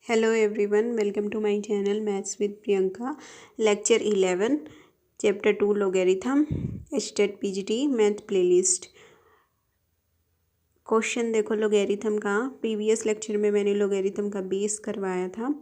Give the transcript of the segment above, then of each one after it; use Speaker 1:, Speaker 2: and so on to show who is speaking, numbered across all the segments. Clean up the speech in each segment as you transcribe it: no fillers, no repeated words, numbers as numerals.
Speaker 1: Hello everyone, welcome to my channel Maths with Priyanka. Lecture 11, Chapter 2 Logarithm, Stat PGT Math Playlist. Question देखो logarithm का। Previous lecture में मैंने logarithm का base करवाया था,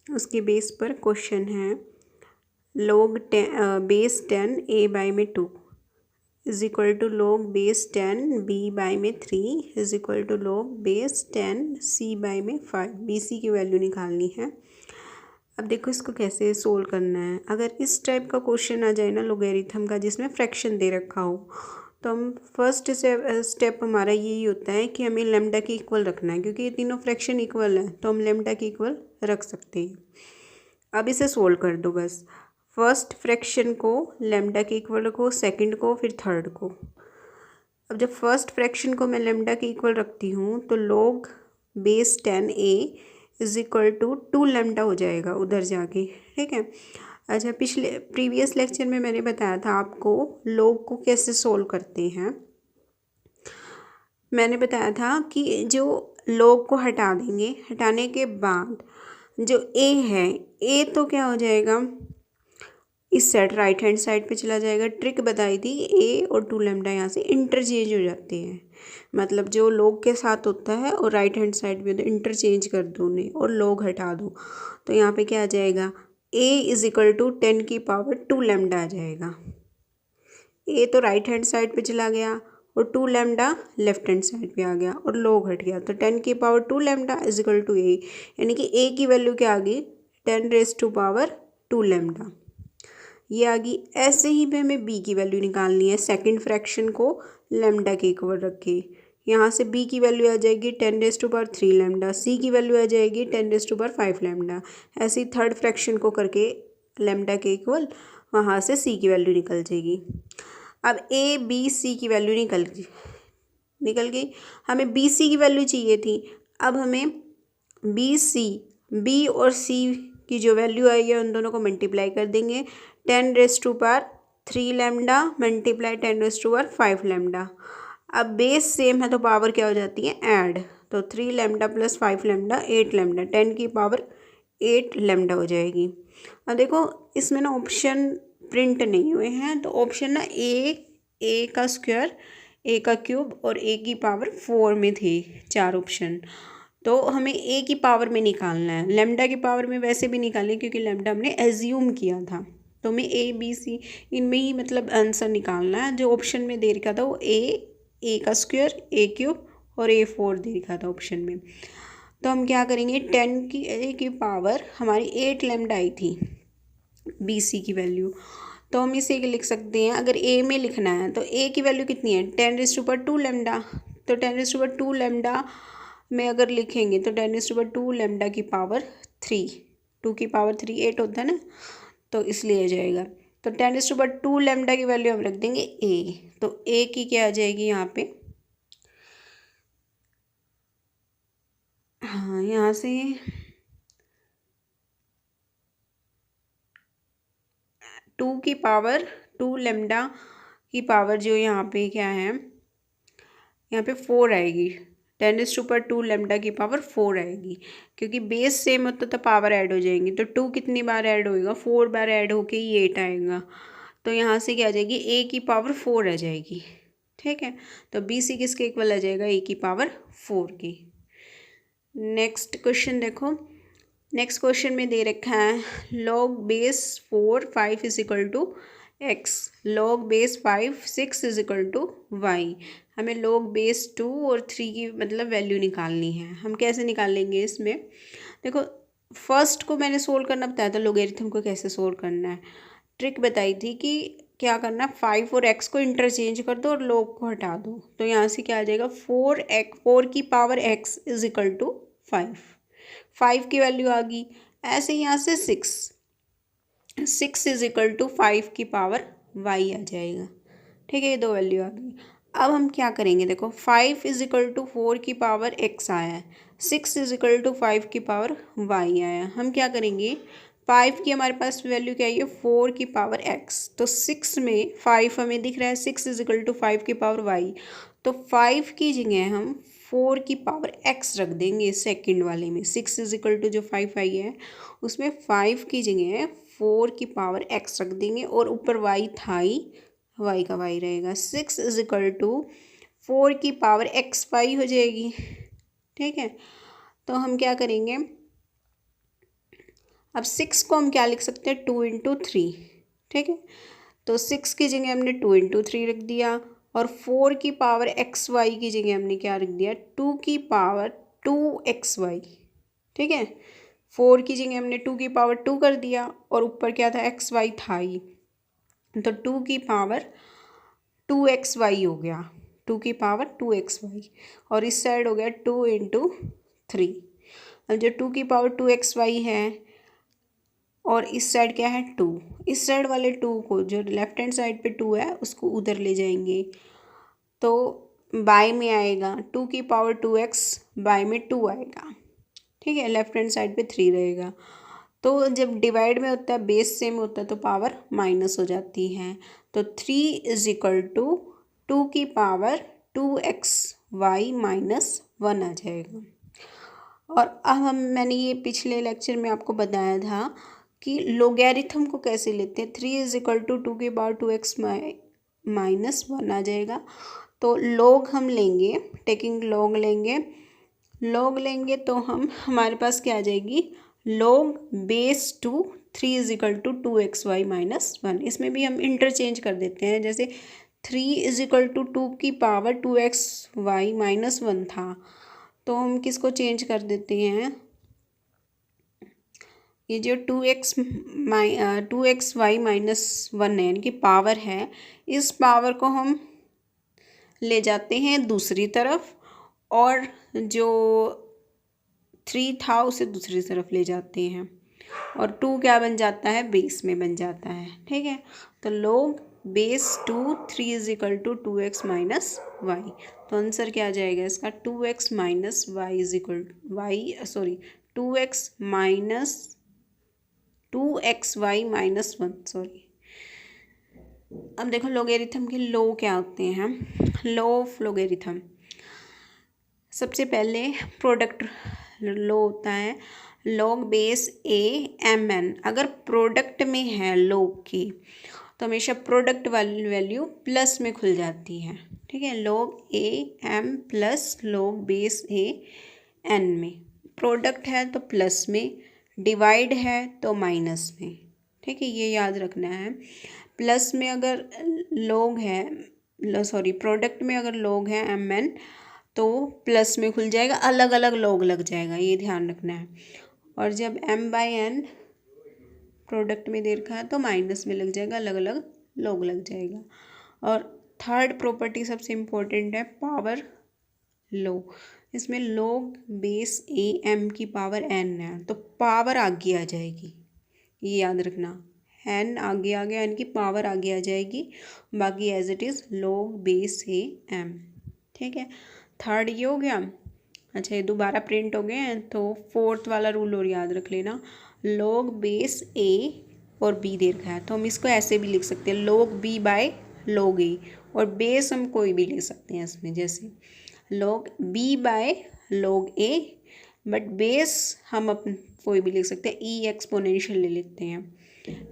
Speaker 1: उसके बेस पर क्वेश्चन है log बेस 10 a बाई में 2 is equal to log base 10 b by में 3 is equal to log base 10 c by में 5। बी सी की वैल्यू निकालनी है। अब देखो इसको कैसे सोल्व करना है। अगर इस टाइप का क्वेश्चन आ जाए ना लोगेरिथम का जिसमें फ्रैक्शन दे रखा हो, तो हम फर्स्ट स्टेप हमारा यही होता है कि हमें लेमडा के इक्वल रखना है, क्योंकि ये तीनों फ्रैक्शन इक्वल है तो हम लेमडा के इक्वल रख सकते हैं। अब इसे सोल्व कर दो बस। फर्स्ट फ्रैक्शन को लेमडा के इक्वल रखो, सेकंड को, फिर थर्ड को। अब जब फर्स्ट फ्रैक्शन को मैं लेमडा के इक्वल रखती हूँ तो log base 10a is equal to 2 lambda हो जाएगा उधर जाके, ठीक है। अच्छा, प्रीवियस लेक्चर में मैंने बताया था आपको log को कैसे सोल्व करते हैं। मैंने बताया था कि जो log को हटा देंगे, हटाने के बाद जो a है, a तो क्या हो जाएगा, इस साइड राइट हैंड साइड पे चला जाएगा। ट्रिक बताई थी, ए और 2 लेमडा यहाँ से इंटरचेंज हो जाते हैं, मतलब जो log के साथ होता है और राइट हैंड साइड पे, तो इंटरचेंज कर दो उन्हें और log हटा दो, तो यहाँ पे क्या आ जाएगा, a इज इक्वल टू 10 की पावर 2 लेमडा आ जाएगा। a तो राइट हैंड साइड पे चला गया और 2 लेमडा लेफ्ट हैंड साइड पे आ गया और log हट गया, तो 10 की power 2 lambda is equal to a, यानी कि a की वैल्यू क्या आ गई, 10 रेज टू पावर 2 लेमडा ये आ गई। ऐसे ही पे हमें b की वैल्यू निकालनी है। सेकंड फ्रैक्शन को लेमडा के इक्वल रख के यहाँ से b की वैल्यू आ जाएगी 10 raise to power 3 lambda, c की वैल्यू आ जाएगी 10 रेज टू पावर 5 लेमडा। ऐसे ही थर्ड फ्रैक्शन को करके लेमडा के इक्वल वहाँ से c की वैल्यू निकल जाएगी। अब a b c की वैल्यू निकल गई। हमें बी सी की वैल्यू चाहिए थी। अब हमें b और c की जो वैल्यू आई है उन दोनों को मल्टीप्लाई कर देंगे। 10 raise to power 3 lambda multiply 10 raise to power 5 lambda. अब बेस सेम है तो पावर क्या हो जाती है, ऐड, तो 3 लेमडा प्लस 5 लेमडा 8 लेमडा, 10 की पावर 8 लेमडा हो जाएगी। अब देखो इसमें ना ऑप्शन प्रिंट नहीं हुए हैं, तो ऑप्शन ना ए का स्क्वायर, ए का क्यूब और ए की पावर 4 में थे 4 ऑप्शन, तो हमें ए की पावर में निकालना है। लेमडा की पावर में वैसे भी निकालें क्योंकि लेमडा हमने एज्यूम किया था, तो हमें ए बी सी इनमें ही मतलब आंसर निकालना है। जो ऑप्शन में दे रखा था वो ए का स्क्वायर, ए क्यूब और A4 दे रखा था ऑप्शन में। तो हम क्या करेंगे, 10 की पावर हमारी 8 लेमडा आई थी बी सी की वैल्यू, तो हम इसे लिख सकते हैं। अगर ए में लिखना है तो ए की वैल्यू कितनी है, 10 रेज टू पावर 2 लेमडा, तो 10 रेज टू पावर 2 लेमडा में अगर लिखेंगे तो 10 रेज टू पावर 2 लेमडा की पावर 3, 2 की पावर 3 8 होता है ना, तो इसलिए आ जाएगा। तो 10 रेज टू पावर 2 लेमडा की वैल्यू हम रख देंगे ए, तो ए की क्या आ जाएगी यहाँ पे, हाँ यहाँ से 2 की पावर 2 लेमडा की पावर जो यहाँ पे क्या है, यहाँ पे 4 आएगी। 10 रेज टू पावर 2 लेमडा की पावर 4 आएगी, क्योंकि बेस सेम होता तो पावर ऐड हो जाएंगी, तो 2 कितनी बार ऐड होएगा, 4 बार ऐड होके ही 8 आएगा, तो यहाँ से क्या आ जाएगी, ए की पावर 4 आ जाएगी, ठीक है। तो बी सी किसके इक्वल आ जाएगा, ए की पावर 4 की। नेक्स्ट क्वेश्चन देखो। नेक्स्ट क्वेश्चन में दे रखा है log base 4 5 is equal to x, log base 5 6 is equal to y. हमें log बेस 2 और 3 की मतलब वैल्यू निकालनी है। हम कैसे निकालेंगे इसमें, देखो फर्स्ट को मैंने सोल्व करना बताया था, लोगेरिथम को कैसे सोल्व करना है। ट्रिक बताई थी कि क्या करना, 5 और x को इंटरचेंज कर दो और log को हटा दो, तो यहाँ से क्या आ जाएगा, 4 की power x is equal to 5 की वैल्यू आ गई। ऐसे यहाँ से 6 इज इक्वल टू 5 की पावर y आ जाएगा, ठीक है, ये दो वैल्यू आ गई। अब हम क्या करेंगे, देखो 5 इज इक्वल टू 4 की पावर x आया है, 6 इज इक्वल टू 5 की पावर y आया। हम क्या करेंगे, 5 की हमारे पास वैल्यू क्या है, 4 की पावर x, तो 6 में 5 हमें दिख रहा है, 6 इज इक्वल टू 5 की पावर y, तो 5 की जगह हम 4 की पावर x रख देंगे सेकंड वाले में। 6 इज इक्वल टू जो 5 आई है उसमें 5 की जगह 4 की पावर x रख देंगे और ऊपर y था ही, y का y रहेगा। 6 इज इक्वल टू 4 की पावर x y हो जाएगी। ठीक है, तो हम क्या करेंगे, अब 6 को हम क्या लिख सकते हैं, 2 इंटू 3। ठीक है, तो 6 की जगह हमने 2 इंटू 3 रख दिया और 4 की पावर एक्स वाई की जगह हमने क्या रख दिया, 2 की पावर 2xy। ठीक है, 4 की जगह हमने 2 की पावर 2 कर दिया और ऊपर क्या था, xy था ही, तो 2 की पावर 2xy हो गया, 2 की पावर 2xy और इस साइड हो गया 2 इंटू 3। अब जो 2 की पावर 2xy है और इस साइड क्या है 2, इस साइड वाले 2 को, जो लेफ्ट हैंड साइड पे 2 है उसको उधर ले जाएंगे तो बाय में आएगा, 2 की पावर 2x, बाय में 2 आएगा। ठीक है, लेफ्ट हैंड साइड पे 3 रहेगा। तो जब डिवाइड में होता है, बेस सेम होता है तो पावर माइनस हो जाती है, तो 3 इज इक्वल टू 2 की पावर 2xy माइनस 1 आ जाएगा। और अब मैंने ये पिछले लेक्चर में आपको बताया था कि लोगैरिथम को कैसे लेते हैं। 3 इज इक्वल टू 2 की पावर 2x माइनस 1 आ जाएगा। तो लॉग हम लेंगे, टेकिंग लॉग लेंगे तो हमारे पास क्या आ जाएगी, log base 2 3 is equal to 2xy minus 1। इसमें भी हम इंटरचेंज कर देते हैं, जैसे 3 इज इक्वल टू 2 की पावर 2xy माइनस 1 था तो हम किसको चेंज कर देते हैं, ये जो 2xy माइनस 1 है, यानी कि पावर है, इस पावर को हम ले जाते हैं दूसरी तरफ और जो 3 था उसे दूसरी तरफ ले जाते हैं और 2 क्या बन जाता है, बेस में बन जाता है। ठीक है, तो log base 2 3 is equal to 2x minus y, तो आंसर क्या आ जाएगा इसका, 2x minus y is equal y 2x minus 2xy minus 1 sorry. अब देखो लोगेरिथम के लो क्या होते हैं, लो ऑफ लोगेरिथम। सबसे पहले प्रोडक्ट लो होता है, log base a m n. अगर प्रोडक्ट में है लॉग की तो हमेशा प्रोडक्ट वाली वैल्यू प्लस में खुल जाती है। ठीक है, log a m plus log base a n में, प्रोडक्ट है तो प्लस में, डिवाइड है तो माइनस में। ठीक है, ये याद रखना है। प्लस में अगर लॉग है, प्रोडक्ट में अगर लॉग है एम एन तो प्लस में खुल जाएगा, अलग अलग लॉग लग जाएगा, ये ध्यान रखना है। और जब m बाई एन प्रोडक्ट में दे रखा है तो माइनस में लग जाएगा, अलग अलग लॉग लग जाएगा। और थर्ड प्रॉपर्टी सबसे इम्पोर्टेंट है, पावर लो। इसमें लॉग बेस ए एम की पावर n है तो पावर आगे आ जाएगी, ये याद रखना, n आगे आ गया, n की पावर आगे आ जाएगी, बाकी as it is log base a m. ठीक है, थर्ड ये हो गया। अच्छा, ये दोबारा प्रिंट हो गए हैं तो फोर्थ वाला रूल और याद रख लेना, लॉग बेस ए और बी दे रखा है तो हम इसको ऐसे भी लिख सकते हैं, लॉग बी बाय लॉग ए, और बेस हम कोई भी ले सकते हैं इसमें, जैसे log b by log a, but base हम अपन कोई भी लिख सकते हैं, ई एक्सपोनेंशियल ले लेते हैं।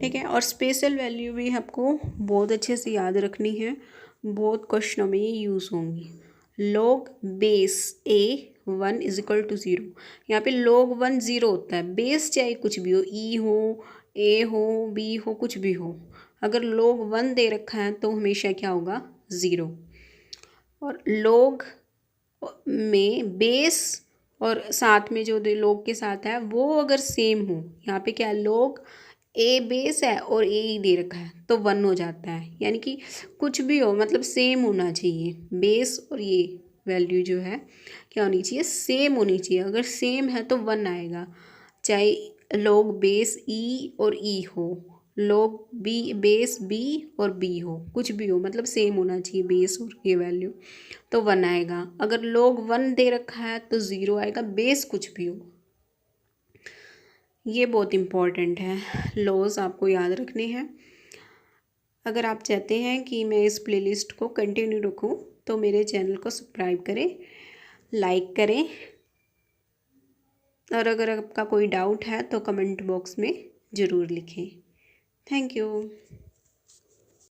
Speaker 1: ठीक है, और स्पेशल वैल्यू भी आपको बहुत अच्छे से याद रखनी है, बहुत क्वेश्चनों में ये यूज़ होंगी। Log base a 1 is equal to 0, यहाँ पे log 1 0 होता है, बेस चाहे कुछ भी हो, ई हो, ए हो, बी हो, कुछ भी हो, अगर log 1 दे रखा है तो हमेशा क्या होगा, 0। और log में बेस और साथ में जो log के साथ है वो अगर सेम हो, यहाँ पे क्या log ए बेस है और ए ही दे रखा है तो 1 हो जाता है, यानी कि कुछ भी हो मतलब सेम होना चाहिए, बेस और ये वैल्यू जो है क्या होनी चाहिए, सेम होनी चाहिए। अगर सेम है तो 1 आएगा, चाहे log बेस ई और ई हो, log बी बेस बी और बी हो, कुछ भी हो मतलब सेम होना चाहिए बेस और ये वैल्यू, तो 1 आएगा। अगर log 1 दे रखा है तो 0 आएगा, बेस कुछ भी हो। ये बहुत इम्पॉर्टेंट है, लॉज आपको याद रखने हैं। अगर आप चाहते हैं कि मैं इस प्लेलिस्ट को कंटिन्यू रखूं तो मेरे चैनल को सब्सक्राइब करें। लाइक करें, और अगर आपका कोई डाउट है तो कमेंट बॉक्स में ज़रूर लिखें। Thank you.